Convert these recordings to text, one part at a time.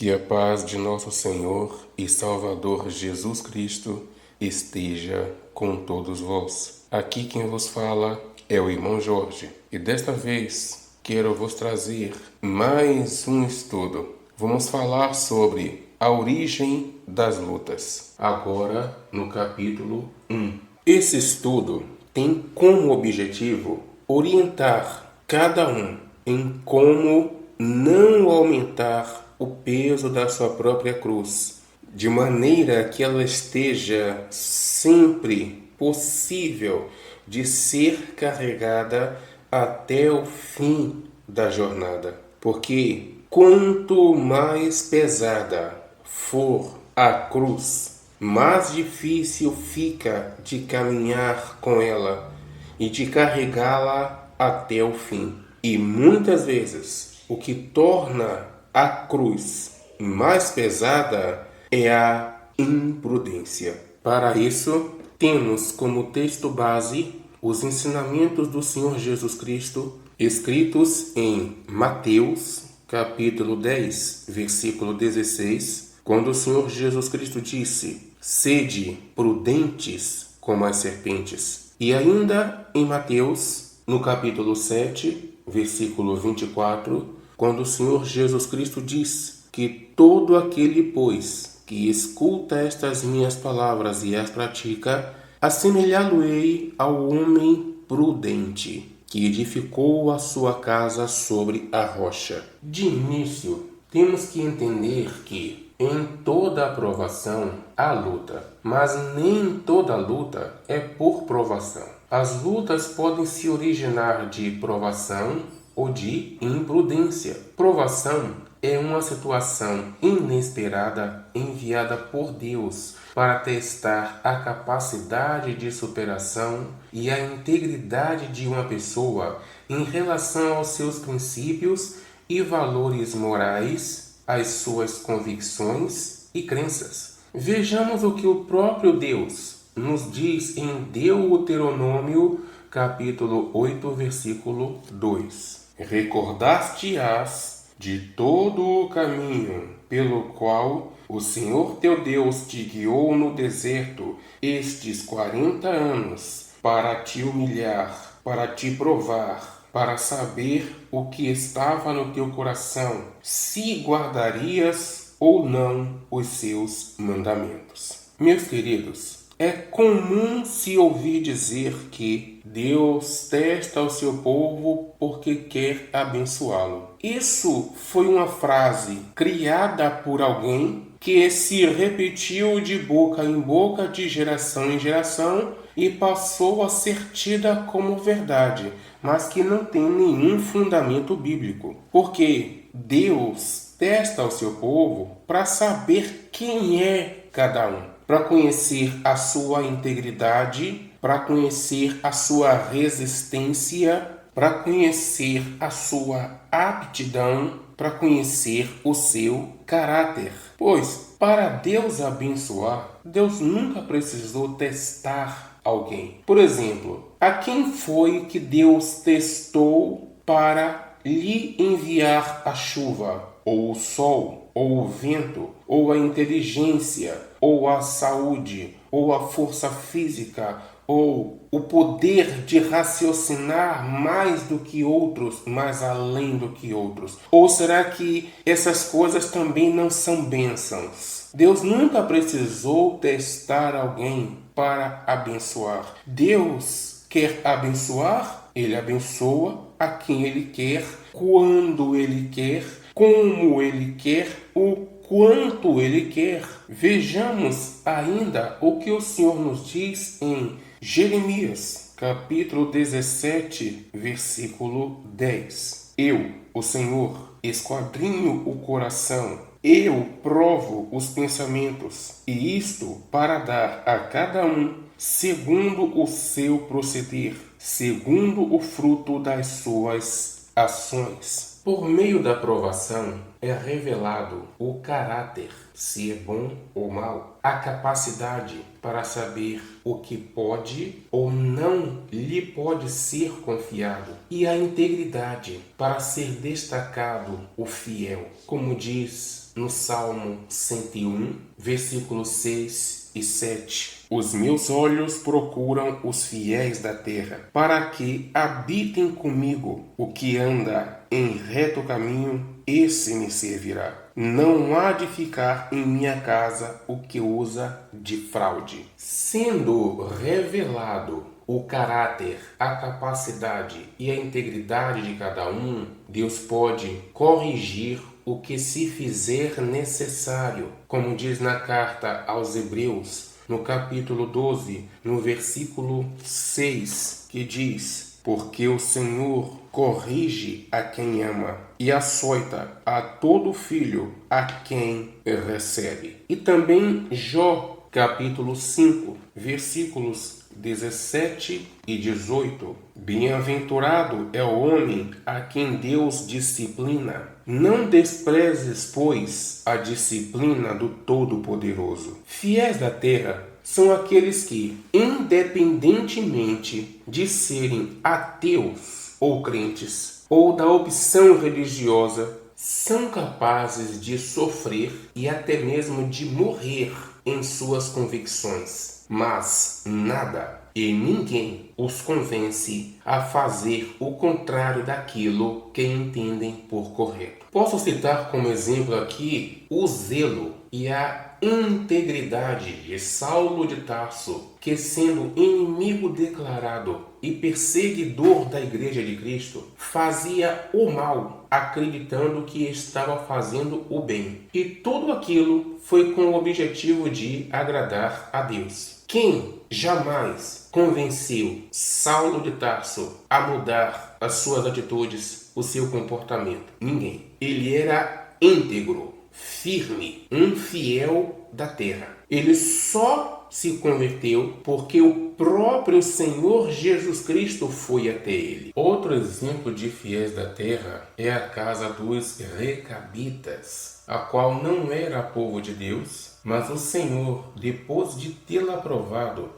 Que a paz de nosso Senhor e Salvador Jesus Cristo esteja com todos vós. Aqui quem vos fala é o irmão Jorge e desta vez quero vos trazer mais um estudo. Vamos falar sobre a origem das lutas, agora no capítulo 1. Esse estudo tem como objetivo orientar cada um em como não aumentar o peso da sua própria cruz, de maneira que ela esteja sempre possível de ser carregada até o fim da jornada. Porque quanto mais pesada for a cruz, mais difícil fica de caminhar com ela e de carregá-la até o fim. E muitas vezes o que torna a cruz mais pesada é a imprudência. Para isso, temos como texto base os ensinamentos do Senhor Jesus Cristo, escritos em Mateus, capítulo 10, versículo 16, quando o Senhor Jesus Cristo disse: "Sede prudentes como as serpentes". E ainda em Mateus, no capítulo 7, versículo 24, quando o Senhor Jesus Cristo diz que todo aquele, pois, que escuta estas minhas palavras e as pratica, assemelhá-lo-ei ao homem prudente, que edificou a sua casa sobre a rocha. De início, temos que entender que em toda aprovação há luta, mas nem toda luta é por provação. As lutas podem se originar de provação ou de imprudência. Provação é uma situação inesperada enviada por Deus para testar a capacidade de superação e a integridade de uma pessoa em relação aos seus princípios e valores morais, às suas convicções e crenças. Vejamos o que o próprio Deus nos diz em Deuteronômio, capítulo 8, versículo 2. Recordar-te-ás de todo o caminho pelo qual o Senhor teu Deus te guiou no deserto estes 40 anos, para te humilhar, para te provar, para saber o que estava no teu coração, se guardarias ou não os seus mandamentos. Meus queridos, é comum se ouvir dizer que Deus testa o seu povo porque quer abençoá-lo. Isso foi uma frase criada por alguém que se repetiu de boca em boca, de geração em geração, e passou a ser tida como verdade, mas que não tem nenhum fundamento bíblico. Porque Deus testa o seu povo para saber quem é cada um, para conhecer a sua integridade, para conhecer a sua resistência, para conhecer a sua aptidão, para conhecer o seu caráter. Pois, para Deus abençoar, Deus nunca precisou testar alguém. Por exemplo, a quem foi que Deus testou para lhe enviar a chuva, ou o sol, ou o vento, ou a inteligência, ou a saúde, ou a força física, ou o poder de raciocinar mais do que outros, mais além do que outros? Ou será que essas coisas também não são bênçãos? Deus nunca precisou testar alguém para abençoar. Deus quer abençoar, Ele abençoa a quem Ele quer, quando Ele quer, como Ele quer, o quanto Ele quer. Vejamos ainda o que o Senhor nos diz em Jeremias, capítulo 17, versículo 10. Eu, o Senhor, esquadrinho o coração, eu provo os pensamentos, e isto para dar a cada um segundo o seu proceder, segundo o fruto das suas ações. Por meio da provação é revelado o caráter, se é bom ou mal, a capacidade para saber o que pode ou não lhe pode ser confiado e a integridade para ser destacado o fiel. Como diz no Salmo 101, versículos 6 e 7. Os meus olhos procuram os fiéis da terra, para que habitem comigo. O que anda em reto caminho, esse me servirá. Não há de ficar em minha casa o que usa de fraude. Sendo revelado o caráter, a capacidade e a integridade de cada um, Deus pode corrigir o que se fizer necessário, como diz na carta aos Hebreus, no capítulo 12, no versículo 6, que diz: porque o Senhor corrige a quem ama e açoita a todo filho a quem recebe. E também Jó, capítulo 5, versículos 17 e 18. Bem-aventurado é o homem a quem Deus disciplina. Não desprezes, pois, a disciplina do Todo-Poderoso. Fiéis da terra são aqueles que, independentemente de serem ateus ou crentes, ou da opção religiosa, são capazes de sofrer e até mesmo de morrer em suas convicções. Mas nada e ninguém os convence a fazer o contrário daquilo que entendem por correto. Posso citar como exemplo aqui o zelo e a integridade de Saulo de Tarso, que, sendo inimigo declarado e perseguidor da Igreja de Cristo, fazia o mal, acreditando que estava fazendo o bem. E tudo aquilo foi com o objetivo de agradar a Deus. Quem jamais convenceu Saulo de Tarso a mudar as suas atitudes, o seu comportamento? Ninguém. Ele era íntegro, firme, um fiel da terra. Ele só se converteu porque o próprio Senhor Jesus Cristo foi até ele. Outro exemplo de fiéis da terra é a casa dos Recabitas, a qual não era povo de Deus, mas o Senhor, depois de tê-la aprovado,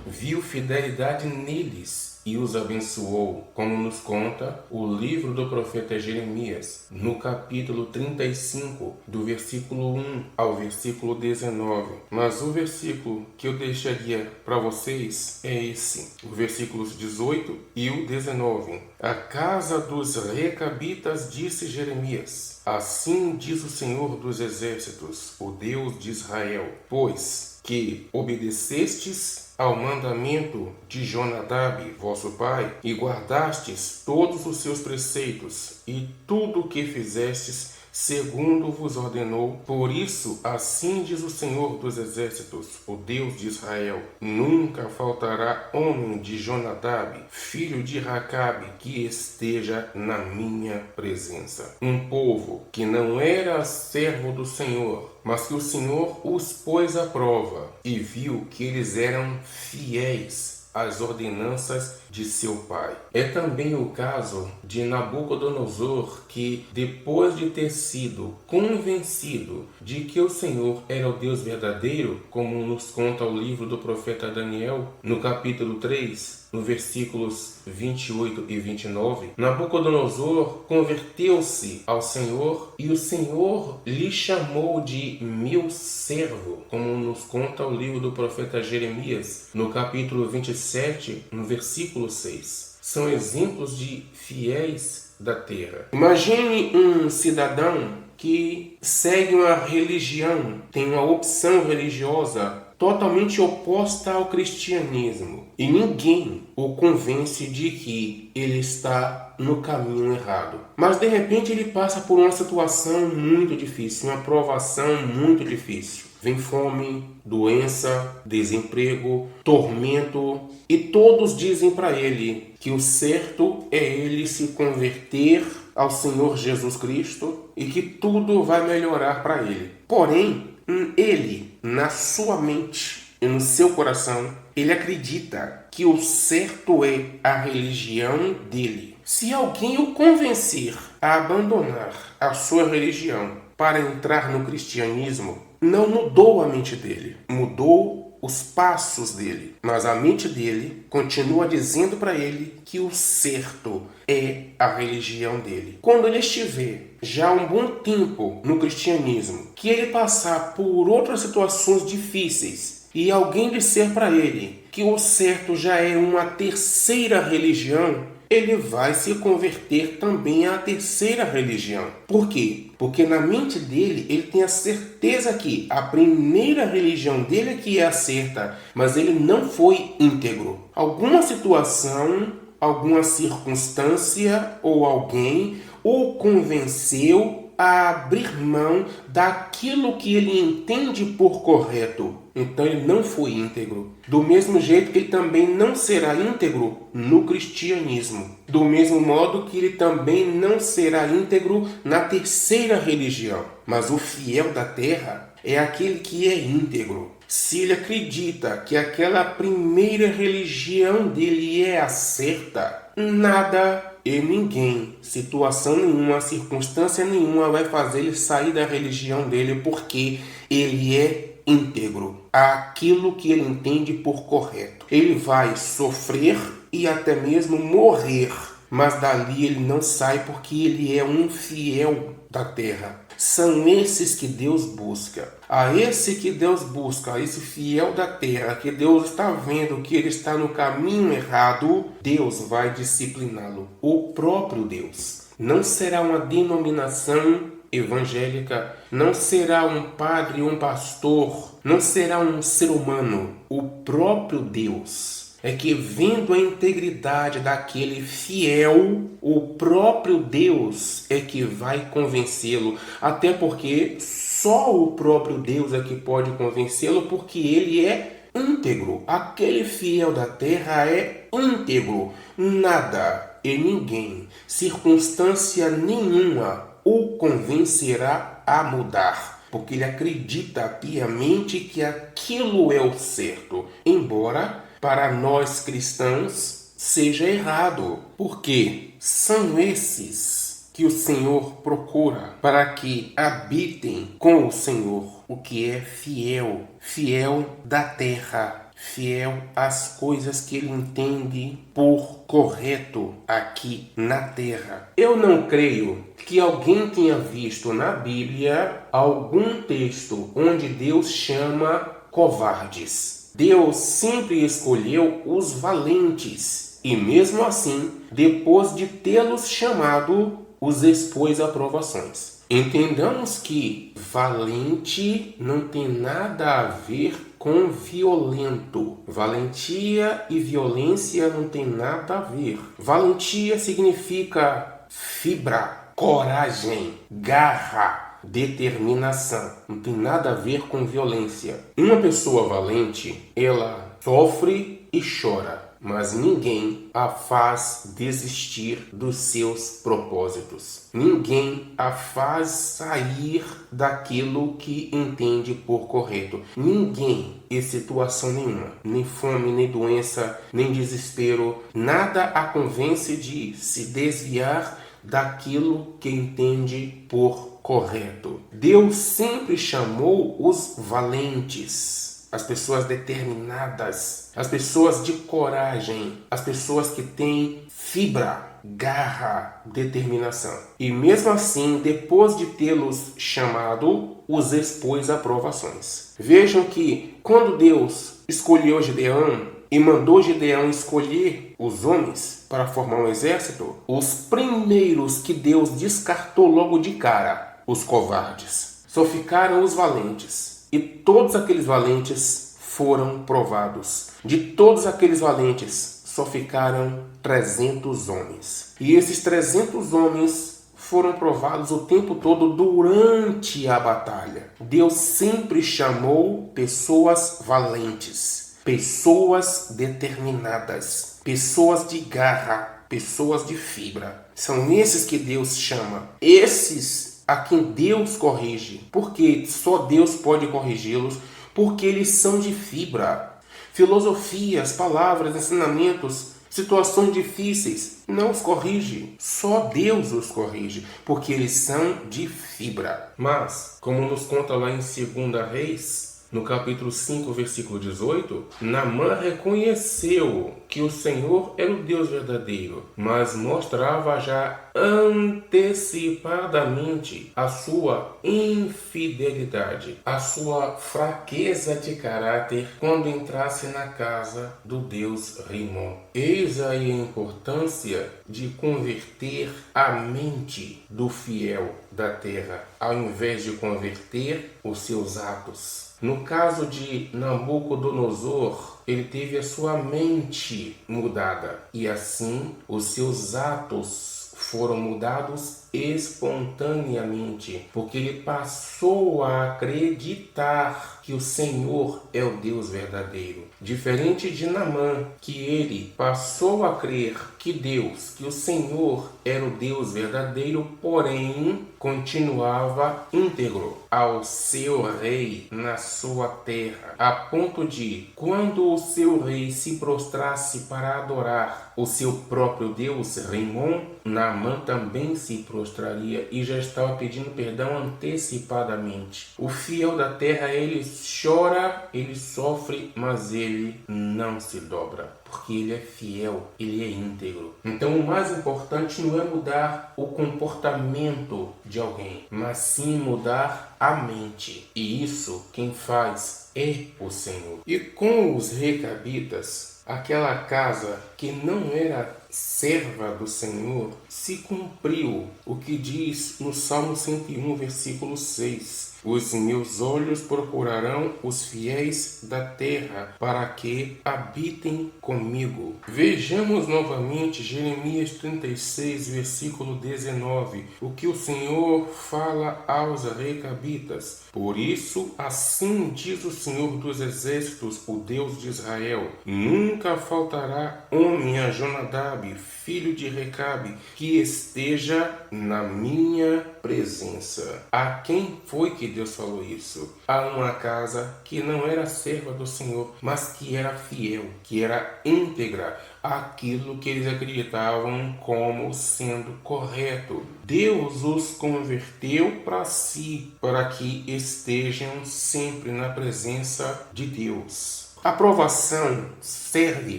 viu fidelidade neles e os abençoou, como nos conta o livro do profeta Jeremias, no capítulo 35, do versículo 1 ao versículo 19. Mas o versículo que eu deixaria para vocês é esse, os versículos 18 e o 19. A casa dos Recabitas, disse Jeremias: assim diz o Senhor dos exércitos, o Deus de Israel, pois que obedecestes ao mandamento de Jonadab, vosso pai, e guardastes todos os seus preceitos, e tudo o que fizestes segundo vos ordenou. Por isso, assim diz o Senhor dos exércitos, o Deus de Israel: nunca faltará homem de Jonadab, filho de Racabe, que esteja na minha presença. Um povo que não era servo do Senhor, mas que o Senhor os pôs à prova e viu que eles eram fiéis às ordenanças de seu pai. É também o caso de Nabucodonosor, que, depois de ter sido convencido de que o Senhor era o Deus verdadeiro, como nos conta o livro do profeta Daniel, no capítulo 3, no versículos 28 e 29, Nabucodonosor converteu-se ao Senhor e o Senhor lhe chamou de meu servo, como nos conta o livro do profeta Jeremias, no capítulo 27, no versículo 6. São exemplos de fiéis da terra. Imagine um cidadão que segue uma religião, tem uma opção religiosa totalmente oposta ao cristianismo, e ninguém o convence de que ele está no caminho errado. Mas de repente ele passa por uma situação muito difícil, uma provação muito difícil. Vem fome, doença, desemprego, tormento, e todos dizem para ele que o certo é ele se converter ao Senhor Jesus Cristo e que tudo vai melhorar para ele. Porém, ele, na sua mente e no seu coração, ele acredita que o certo é a religião dele. Se alguém o convencer a abandonar a sua religião para entrar no cristianismo, não mudou a mente dele, mudou os passos dele, mas a mente dele continua dizendo para ele que o certo é a religião dele. Quando ele estiver já há um bom tempo no cristianismo, que ele passar por outras situações difíceis e alguém disser para ele que o certo já é uma terceira religião, ele vai se converter também à terceira religião. Por quê? Porque na mente dele, ele tem a certeza que a primeira religião dele é que é a certa, mas ele não foi íntegro. Alguma situação, alguma circunstância ou alguém o convenceu a abrir mão daquilo que ele entende por correto. Então ele não foi íntegro. Do mesmo jeito que ele também não será íntegro no cristianismo. Do mesmo modo que ele também não será íntegro na terceira religião. Mas o fiel da terra é aquele que é íntegro. Se ele acredita que aquela primeira religião dele é a certa, nada e ninguém, situação nenhuma, circunstância nenhuma vai fazer ele sair da religião dele, porque ele é íntegro àquilo que ele entende por correto. Ele vai sofrer e até mesmo morrer, mas dali ele não sai, porque ele é um fiel da terra. São esses que Deus busca. A esse que Deus busca, a esse fiel da terra, que Deus está vendo que ele está no caminho errado, Deus vai discipliná-lo. O próprio Deus. Não será uma denominação evangélica, não será um padre, um pastor, não será um ser humano. O próprio Deus é que, vendo a integridade daquele fiel, o próprio Deus é que vai convencê-lo. Até porque só o próprio Deus é que pode convencê-lo, porque ele é íntegro. Aquele fiel da terra é íntegro. Nada e ninguém, circunstância nenhuma, o convencerá a mudar, porque ele acredita piamente que aquilo é o certo, embora para nós cristãos seja errado, porque são esses que o Senhor procura para que habitem com o Senhor, o que é fiel, fiel da terra, fiel às coisas que ele entende por correto aqui na terra. Eu não creio que alguém tenha visto na Bíblia algum texto onde Deus chama covardes. Deus sempre escolheu os valentes e, mesmo assim, depois de tê-los chamado, os expôs a provações. Entendamos que valente não tem nada a ver com violento. Valentia e violência não tem nada a ver. Valentia significa fibra, coragem, garra, determinação. Não tem nada a ver com violência. Uma pessoa valente, ela sofre e chora, mas ninguém a faz desistir dos seus propósitos. Ninguém a faz sair daquilo que entende por correto. Ninguém, em situação nenhuma, nem fome, nem doença, nem desespero, nada a convence de se desviar daquilo que entende por correto. Deus sempre chamou os valentes, as pessoas determinadas, as pessoas de coragem, as pessoas que têm fibra, garra, determinação. E mesmo assim, depois de tê-los chamado, os expôs a provações. Vejam que quando Deus escolheu Gideão e mandou Gideão escolher os homens para formar um exército, os primeiros que Deus descartou logo de cara, os covardes. Só ficaram os valentes. E todos aqueles valentes foram provados. De todos aqueles valentes, só ficaram 300 homens. E esses 300 homens foram provados o tempo todo durante a batalha. Deus sempre chamou pessoas valentes, pessoas determinadas, pessoas de garra, pessoas de fibra. São esses que Deus chama. Esses a quem Deus corrige. Porque só Deus pode corrigi-los, porque eles são de fibra. Filosofias, palavras, ensinamentos, situações difíceis, não os corrige. Só Deus os corrige, porque eles são de fibra. Mas, como nos conta lá em 2 Reis, no capítulo 5, versículo 18, Naamã reconheceu que o Senhor era o Deus verdadeiro, mas mostrava já antecipadamente a sua infidelidade, a sua fraqueza de caráter quando entrasse na casa do Deus Rimon. Eis aí a importância de converter a mente do fiel da terra, ao invés de converter os seus atos. No caso de Nabucodonosor, ele teve a sua mente mudada e assim os seus atos foram mudados espontaneamente, porque ele passou a acreditar que o Senhor é o Deus verdadeiro. Diferente de Naamã, que ele passou a crer que Deus, que o Senhor era o Deus verdadeiro, porém continuava íntegro ao seu rei na sua terra, a ponto de, quando o seu rei se prostrasse para adorar o seu próprio Deus, Rimon, Naamã também se prostraria e já estava pedindo perdão antecipadamente. O fiel da terra, ele chora, ele sofre, mas ele não se dobra, porque ele é fiel, ele é íntegro. Então o mais importante não é mudar o comportamento de alguém, mas sim mudar a mente. E isso quem faz é o Senhor. E com os recabitas, aquela casa que não era serva do Senhor, se cumpriu o que diz no Salmo 101, versículo 6. Os meus olhos procurarão os fiéis da terra para que habitem comigo. Vejamos novamente Jeremias 36, versículo 19, o que o Senhor fala aos recabitas. Por isso, assim diz o Senhor dos Exércitos, o Deus de Israel: nunca faltará homem a Jonadab, filho de Recabe, que esteja na minha presença. A quem foi que Deus falou isso? A uma casa que não era serva do Senhor, mas que era fiel, que era íntegra, aquilo que eles acreditavam como sendo correto. Deus os converteu para si, para que estejam sempre na presença de Deus. A provação serve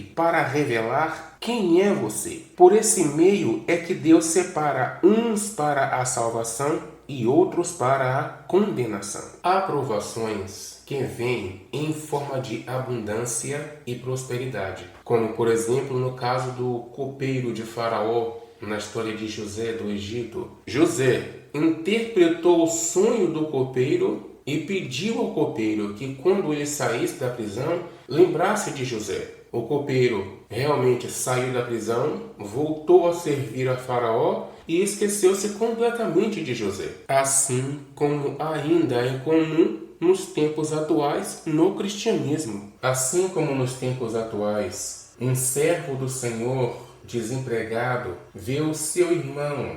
para revelar quem é você. Por esse meio é que Deus separa uns para a salvação e outros para a condenação. Há provações que vêm em forma de abundância e prosperidade, como por exemplo no caso do copeiro de Faraó, na história de José do Egito. José interpretou o sonho do copeiro e pediu ao copeiro que quando ele saísse da prisão, lembrasse de José. O copeiro realmente saiu da prisão, voltou a servir a Faraó e esqueceu-se completamente de José. Assim como ainda é comum nos tempos atuais no cristianismo. Assim como nos tempos atuais, um servo do Senhor desempregado vê o seu irmão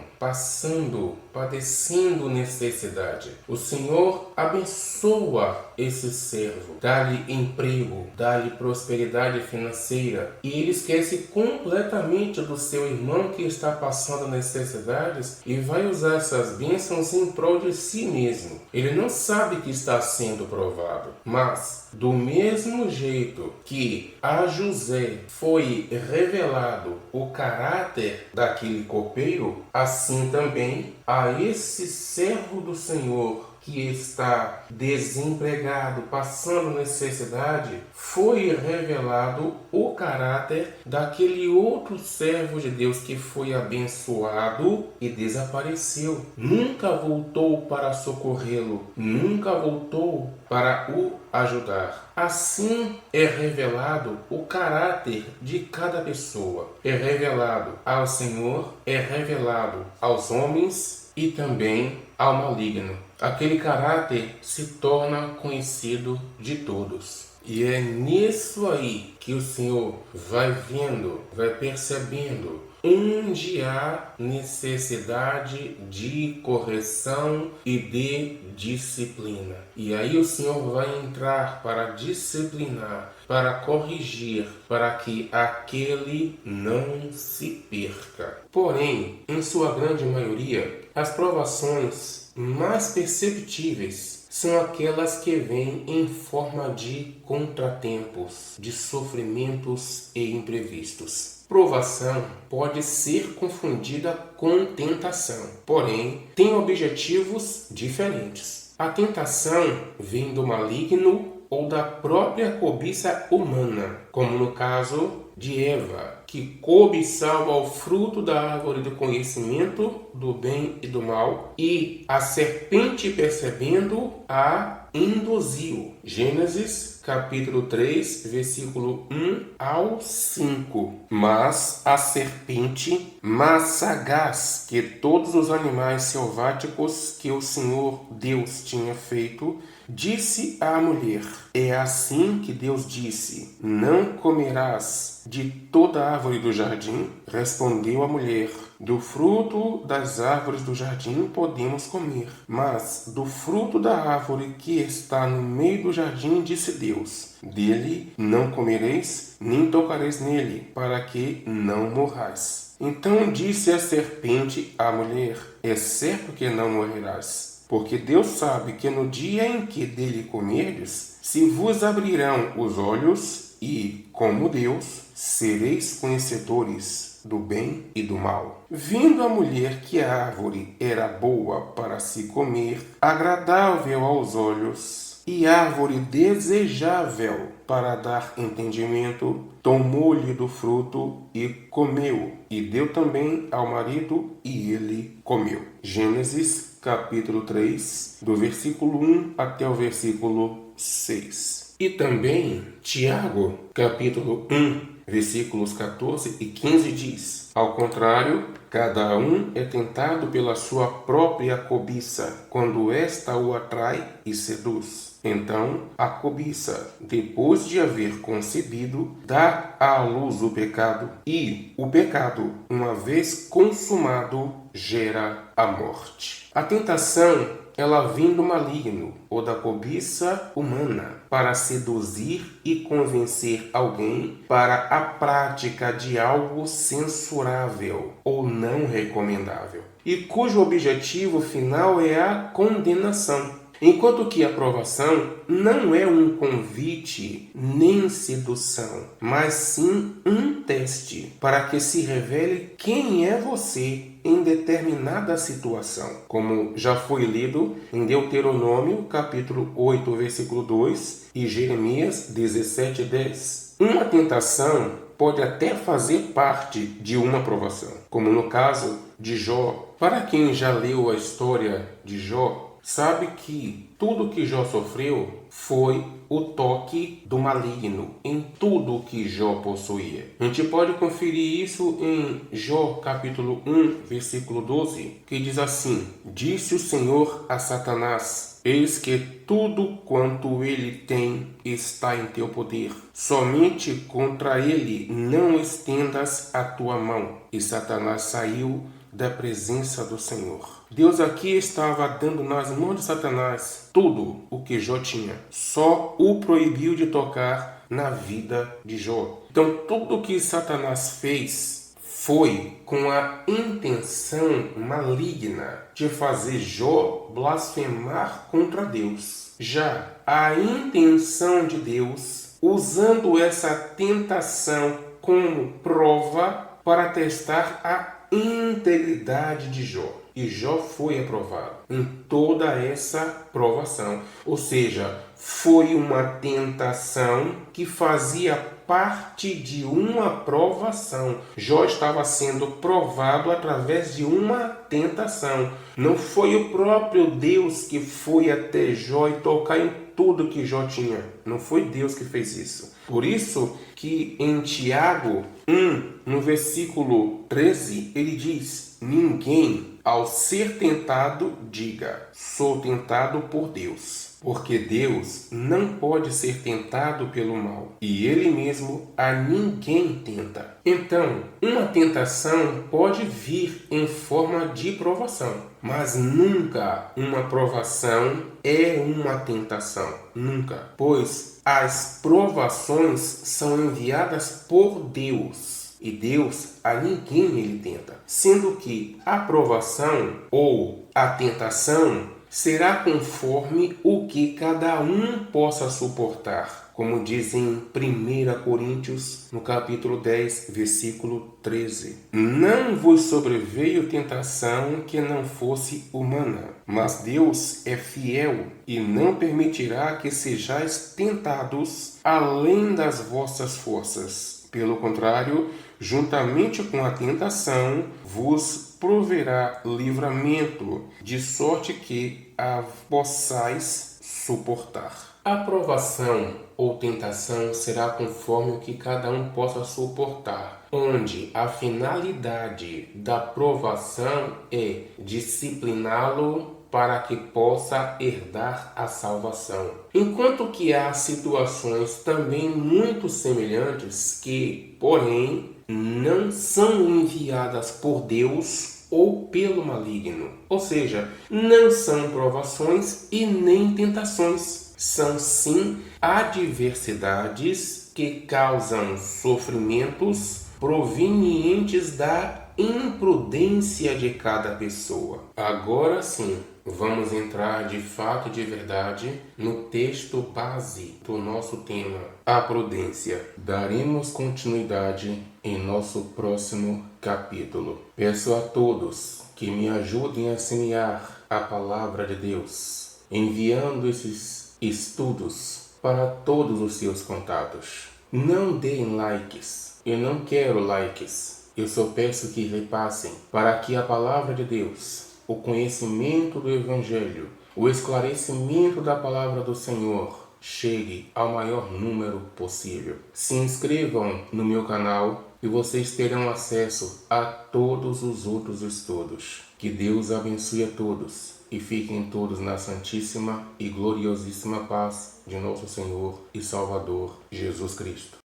padecendo necessidade. O Senhor abençoa esse servo, dá-lhe emprego, dá-lhe prosperidade financeira, e ele esquece completamente do seu irmão que está passando necessidades e vai usar essas bênçãos em prol de si mesmo. Ele não sabe que está sendo provado, mas do mesmo jeito que a José foi revelado o caráter daquele copeiro, assim também a esse servo do Senhor que está desempregado, passando necessidade, foi revelado o caráter daquele outro servo de Deus que foi abençoado e desapareceu. Nunca voltou para socorrê-lo, nunca voltou para o ajudar. Assim é revelado o caráter de cada pessoa. É revelado ao Senhor, é revelado aos homens e também ao maligno. Aquele caráter se torna conhecido de todos. E é nisso aí que o Senhor vai vendo, vai percebendo onde há necessidade de correção e de disciplina. E aí o Senhor vai entrar para disciplinar, para corrigir, para que aquele não se perca. Porém, em sua grande maioria, as provações mais perceptíveis são aquelas que vêm em forma de contratempos, de sofrimentos e imprevistos. Provação pode ser confundida com tentação, porém tem objetivos diferentes. A tentação vem do maligno ou da própria cobiça humana, como no caso de Eva, que cobiçava o fruto da árvore do conhecimento do bem e do mal, e a serpente, percebendo, a induziu. Gênesis capítulo 3, versículo 1 ao 5. Mas a serpente, mais sagaz que todos os animais selváticos que o Senhor Deus tinha feito, disse à mulher: é assim que Deus disse: não comerás de toda árvore do jardim? Respondeu a mulher: do fruto das árvores do jardim podemos comer, mas do fruto da árvore que está no meio do jardim, disse Deus: dele não comereis, nem tocareis nele, para que não morrais. Então disse a serpente à mulher: é certo que não morrerás, porque Deus sabe que no dia em que dele comerdes, se vos abrirão os olhos e, como Deus, sereis conhecedores do bem e do mal. Vendo a mulher que a árvore era boa para se comer, agradável aos olhos, e árvore desejável para dar entendimento, tomou-lhe do fruto e comeu, e deu também ao marido, e ele comeu. Gênesis capítulo 3, do versículo 1 até o versículo 6. E também Tiago, capítulo 1, versículos 14 e 15 diz: ao contrário, cada um é tentado pela sua própria cobiça, quando esta o atrai e seduz. Então, a cobiça, depois de haver concebido, dá à luz o pecado, e o pecado, uma vez consumado, gera a morte. A tentação, ela vem do maligno ou da cobiça humana para seduzir e convencer alguém para a prática de algo censurável ou não recomendável, e cujo objetivo final é a condenação. Enquanto que a provação não é um convite nem sedução, mas sim um teste para que se revele quem é você em determinada situação, como já foi lido em Deuteronômio capítulo 8, versículo 2 e Jeremias 17, 10. Uma tentação pode até fazer parte de uma provação, como no caso de Jó. Para quem já leu a história de Jó, sabe que tudo que Jó sofreu foi o toque do maligno em tudo que Jó possuía. A gente pode conferir isso em Jó capítulo 1, versículo 12, que diz assim: disse o Senhor a Satanás: eis que tudo quanto ele tem está em teu poder. Somente contra ele não estendas a tua mão. E Satanás saiu da presença do Senhor. Deus aqui estava dando nas mãos de Satanás tudo o que Jó tinha. Só o proibiu de tocar na vida de Jó. Então tudo que Satanás fez foi com a intenção maligna de fazer Jó blasfemar contra Deus. Já a intenção de Deus, usando essa tentação como prova para testar a integridade de Jó. E Jó foi aprovado em toda essa provação. Ou seja, foi uma tentação que fazia parte de uma provação. Jó estava sendo provado através de uma tentação. Não foi o próprio Deus que foi até Jó e tocar em tudo que Jó tinha. Não foi Deus que fez isso. Por isso que em Tiago 1, no versículo 13, ele diz: ninguém, ao ser tentado, diga: sou tentado por Deus. Porque Deus não pode ser tentado pelo mal, e Ele mesmo a ninguém tenta. Então, uma tentação pode vir em forma de provação, mas nunca uma provação é uma tentação. Nunca. Pois as provações são enviadas por Deus. E Deus a ninguém ele tenta. Sendo que a provação ou a tentação será conforme o que cada um possa suportar, como diz em 1 Coríntios, no capítulo 10, versículo 13. Não vos sobreveio tentação que não fosse humana, mas Deus é fiel e não permitirá que sejais tentados além das vossas forças. Pelo contrário, juntamente com a tentação, vos proverá livramento, de sorte que a possais suportar. A provação ou tentação será conforme o que cada um possa suportar, onde a finalidade da provação é discipliná-lo para que possa herdar a salvação. Enquanto que há situações também muito semelhantes que, porém, não são enviadas por Deus ou pelo maligno. Ou seja, não são provações e nem tentações. São sim adversidades que causam sofrimentos provenientes da imprudência de cada pessoa. Agora sim, vamos entrar de fato e de verdade no texto base do nosso tema, a prudência. Daremos continuidade em nosso próximo capítulo. Peço a todos que me ajudem a semear a palavra de Deus, enviando esses estudos para todos os seus contatos. Não deem likes. Eu não quero likes. Eu só peço que repassem para que a palavra de Deus, o conhecimento do Evangelho, o esclarecimento da palavra do Senhor chegue ao maior número possível. Se inscrevam no meu canal e vocês terão acesso a todos os outros estudos. Que Deus abençoe a todos e fiquem todos na santíssima e gloriosíssima paz de nosso Senhor e Salvador Jesus Cristo.